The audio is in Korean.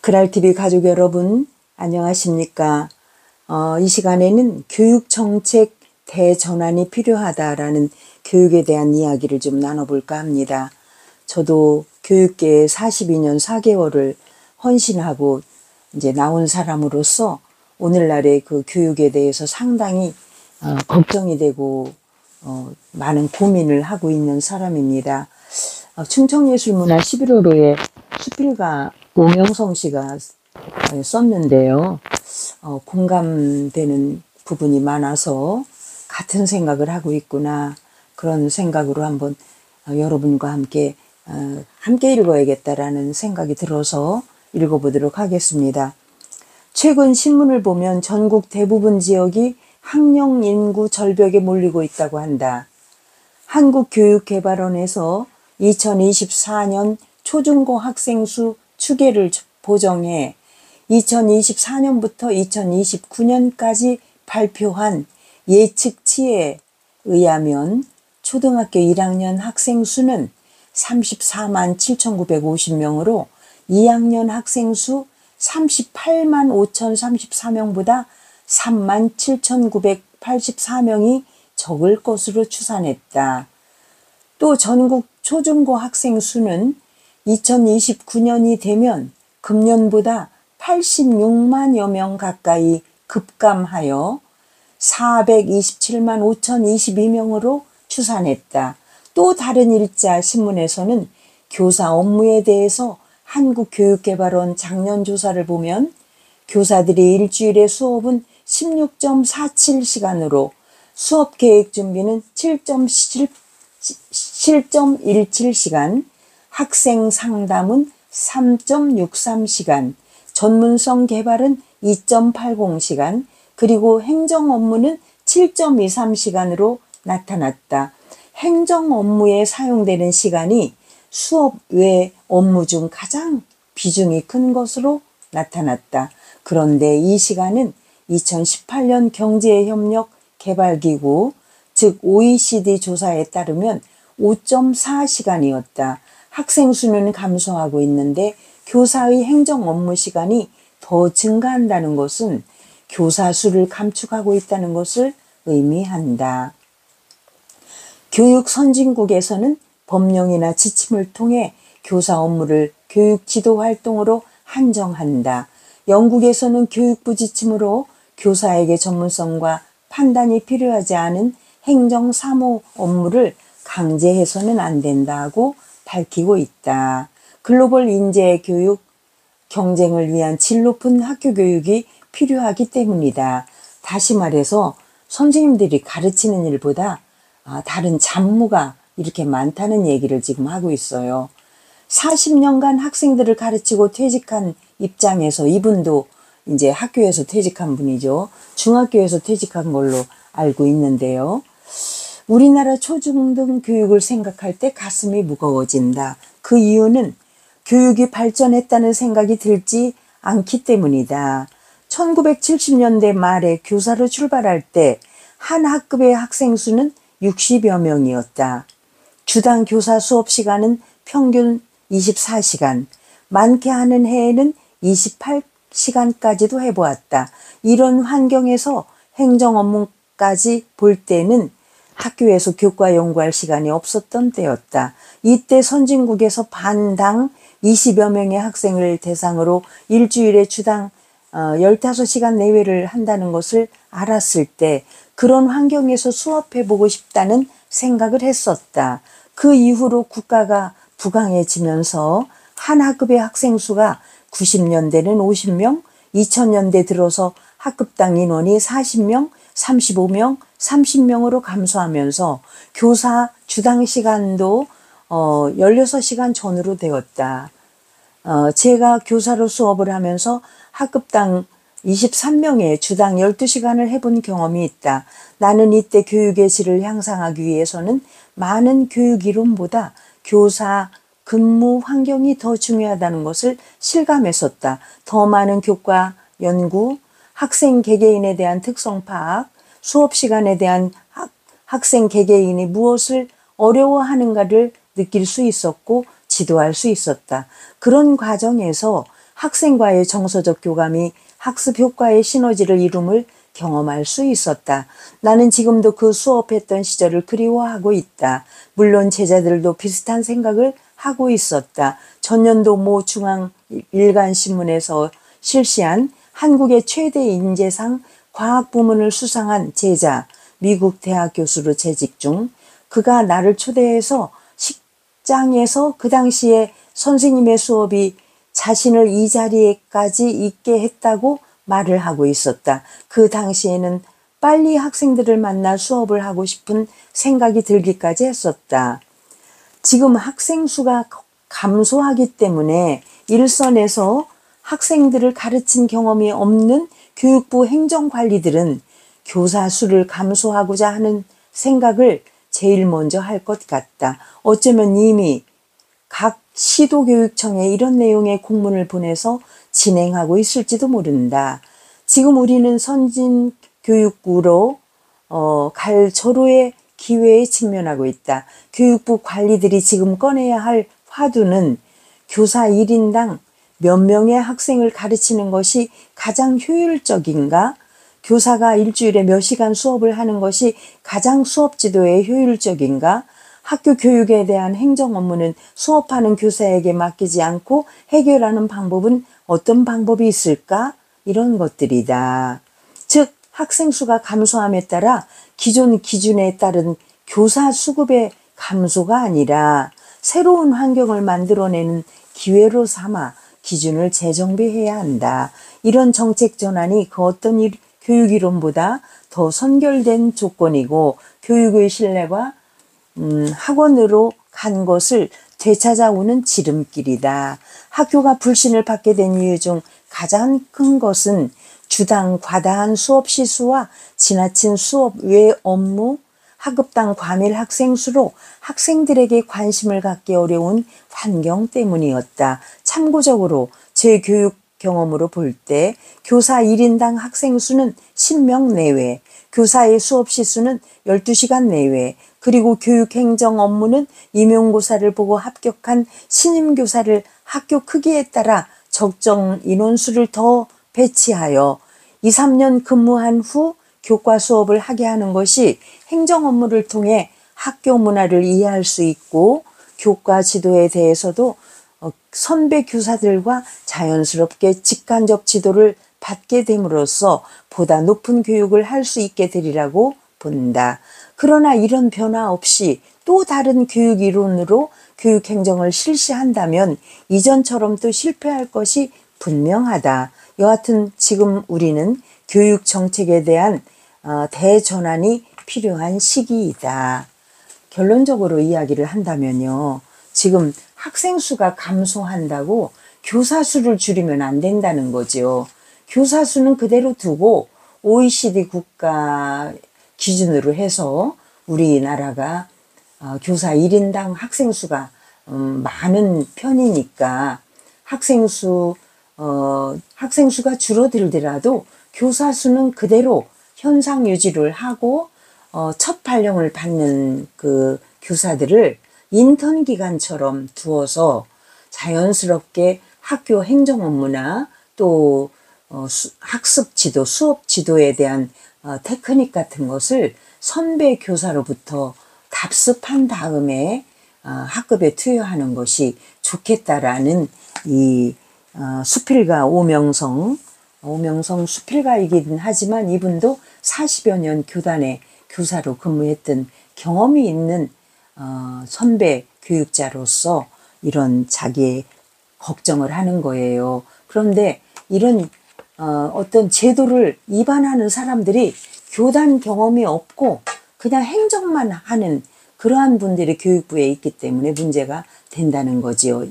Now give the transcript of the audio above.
그랄TV 가족 여러분, 안녕하십니까? 이 시간에는 교육정책 대전환이 필요하다라는 교육에 대한 이야기를 좀 나눠볼까 합니다. 저도 교육계에 42년 4개월을 헌신하고 이제 나온 사람으로서 오늘날의 그 교육에 대해서 상당히 걱정이 되고 많은 고민을 하고 있는 사람입니다. 충청예술문화 11월호에 수필가 오명성 씨가 썼는데요. 공감되는 부분이 많아서 같은 생각을 하고 있구나, 그런 생각으로 한번 여러분과 함께 읽어야겠다라는 생각이 들어서 읽어보도록 하겠습니다. 최근 신문을 보면 전국 대부분 지역이 학령 인구 절벽에 몰리고 있다고 한다. 한국교육개발원에서 2024년 초중고 학생 수 추계를 보정해 2024년부터 2029년까지 발표한 예측치에 의하면 초등학교 1학년 학생 수는 34만 7,950명으로 2학년 학생 수 38만 5,034명보다 3만 7,984명이 적을 것으로 추산했다. 또 전국 초중고 학생 수는 2029년이 되면 금년보다 86만여 명 가까이 급감하여 427만 5,022명으로 추산했다. 또 다른 일자 신문에서는 교사 업무에 대해서 한국교육개발원 작년 조사를 보면 교사들이 일주일에 수업은 16.47시간으로 수업 계획 준비는 7.17시간, 학생 상담은 3.63시간, 전문성 개발은 2.80시간, 그리고 행정 업무는 7.23시간으로 나타났다. 행정 업무에 사용되는 시간이 수업 외 업무 중 가장 비중이 큰 것으로 나타났다. 그런데 이 시간은 2018년 경제협력개발기구, 즉 OECD 조사에 따르면 5.4시간이었다. 학생 수는 감소하고 있는데 교사의 행정 업무 시간이 더 증가한다는 것은 교사 수를 감축하고 있다는 것을 의미한다. 교육 선진국에서는 법령이나 지침을 통해 교사 업무를 교육 지도 활동으로 한정한다. 영국에서는 교육부 지침으로 교사에게 전문성과 판단이 필요하지 않은 행정 사무 업무를 강제해서는 안 된다고 밝히고 있다. 글로벌 인재 교육 경쟁을 위한 질 높은 학교 교육이 필요하기 때문이다. 다시 말해서 선생님들이 가르치는 일보다 다른 잡무가 이렇게 많다는 얘기를 지금 하고 있어요. 40년간 학생들을 가르치고 퇴직한 입장에서, 이분도 이제 학교에서 퇴직한 분이죠. 중학교에서 퇴직한 걸로 알고 있는데요. 우리나라 초중등 교육을 생각할 때 가슴이 무거워진다. 그 이유는 교육이 발전했다는 생각이 들지 않기 때문이다. 1970년대 말에 교사로 출발할 때 한 학급의 학생 수는 60여 명이었다. 주당 교사 수업 시간은 평균 24시간, 많게 하는 해에는 28시간까지도 해보았다. 이런 환경에서 행정 업무까지 볼 때는 학교에서 교과 연구할 시간이 없었던 때였다. 이때 선진국에서 반당 20여 명의 학생을 대상으로 일주일에 주당 15시간 내외를 한다는 것을 알았을 때 그런 환경에서 수업해보고 싶다는 생각을 했었다. 그 이후로 국가가 부강해지면서 한 학급의 학생 수가 90년대는 50명, 2000년대 들어서 학급당 인원이 40명, 35명, 30명으로 감소하면서 교사 주당 시간도 16시간 전후로 되었다. 제가 교사로 수업을 하면서 학급당 23명의 주당 12시간을 해본 경험이 있다. 나는 이때 교육의 질을 향상하기 위해서는 많은 교육 이론보다 교사 근무 환경이 더 중요하다는 것을 실감했었다. 더 많은 교과 연구, 학생 개개인에 대한 특성 파악, 수업 시간에 대한 학생 개개인이 무엇을 어려워하는가를 느낄 수 있었고 지도할 수 있었다. 그런 과정에서 학생과의 정서적 교감이 학습 효과의 시너지를 이룸을 경험할 수 있었다. 나는 지금도 그 수업했던 시절을 그리워하고 있다. 물론 제자들도 비슷한 생각을 하고 있었다. 전년도 모 중앙 일간신문에서 실시한 한국의 최대 인재상 과학 부문을 수상한 제자, 미국 대학 교수로 재직 중, 그가 나를 초대해서 식장에서 그 당시에 선생님의 수업이 자신을 이 자리에까지 있게 했다고 말을 하고 있었다. 그 당시에는 빨리 학생들을 만나 수업을 하고 싶은 생각이 들기까지 했었다. 지금 학생 수가 감소하기 때문에 일선에서 학생들을 가르친 경험이 없는 교육부 행정관리들은 교사 수를 감소하고자 하는 생각을 제일 먼저 할 것 같다. 어쩌면 이미 각 시도교육청에 이런 내용의 공문을 보내서 진행하고 있을지도 모른다. 지금 우리는 선진교육부로 갈 절호의 기회에 직면하고 있다. 교육부 관리들이 지금 꺼내야 할 화두는 교사 1인당 몇 명의 학생을 가르치는 것이 가장 효율적인가? 교사가 일주일에 몇 시간 수업을 하는 것이 가장 수업 지도에 효율적인가? 학교 교육에 대한 행정 업무는 수업하는 교사에게 맡기지 않고 해결하는 방법은 어떤 방법이 있을까? 이런 것들이다. 즉 학생 수가 감소함에 따라 기존 기준에 따른 교사 수급의 감소가 아니라 새로운 환경을 만들어내는 기회로 삼아 기준을 재정비해야 한다. 이런 정책 전환이 그 어떤 교육 이론보다 더 선결된 조건이고 교육의 신뢰와 학원으로 간 것을 되찾아오는 지름길이다. 학교가 불신을 받게 된 이유 중 가장 큰 것은 주당 과다한 수업 시수와 지나친 수업 외 업무, 학급당 과밀 학생 수로 학생들에게 관심을 갖기 어려운 환경 때문이었다. 참고적으로 제 교육 경험으로 볼 때 교사 1인당 학생 수는 10명 내외, 교사의 수업 시수는 12시간 내외, 그리고 교육행정 업무는 임용고사를 보고 합격한 신임교사를 학교 크기에 따라 적정 인원수를 더 배치하여 2, 3년 근무한 후 교과 수업을 하게 하는 것이 행정 업무를 통해 학교 문화를 이해할 수 있고 교과 지도에 대해서도 선배 교사들과 자연스럽게 직간접 지도를 받게 됨으로써 보다 높은 교육을 할 수 있게 되리라고 본다. 그러나 이런 변화 없이 또 다른 교육 이론으로 교육 행정을 실시한다면 이전처럼 또 실패할 것이 분명하다. 여하튼 지금 우리는 교육 정책에 대한 대전환이 필요한 시기이다. 결론적으로 이야기를 한다면요. 지금 학생 수가 감소한다고 교사 수를 줄이면 안 된다는 거죠. 교사 수는 그대로 두고 OECD 국가 기준으로 해서 우리나라가 교사 1인당 학생 수가 많은 편이니까 학생 수가 줄어들더라도 교사 수는 그대로 현상 유지를 하고 첫 발령을 받는 그 교사들을 인턴 기간처럼 두어서 자연스럽게 학교 행정 업무나 또 학습 지도, 수업 지도에 대한 테크닉 같은 것을 선배 교사로부터 답습한 다음에 학급에 투여하는 것이 좋겠다라는 이 수필가 오명성 수필가이긴 하지만 이분도 40여 년 교단의 교사로 근무했던 경험이 있는 선배 교육자로서 이런 자기의 걱정을 하는 거예요. 그런데 이런 어떤 제도를 위반하는 사람들이 교단 경험이 없고 그냥 행정만 하는 그러한 분들이 교육부에 있기 때문에 문제가 된다는 거지요.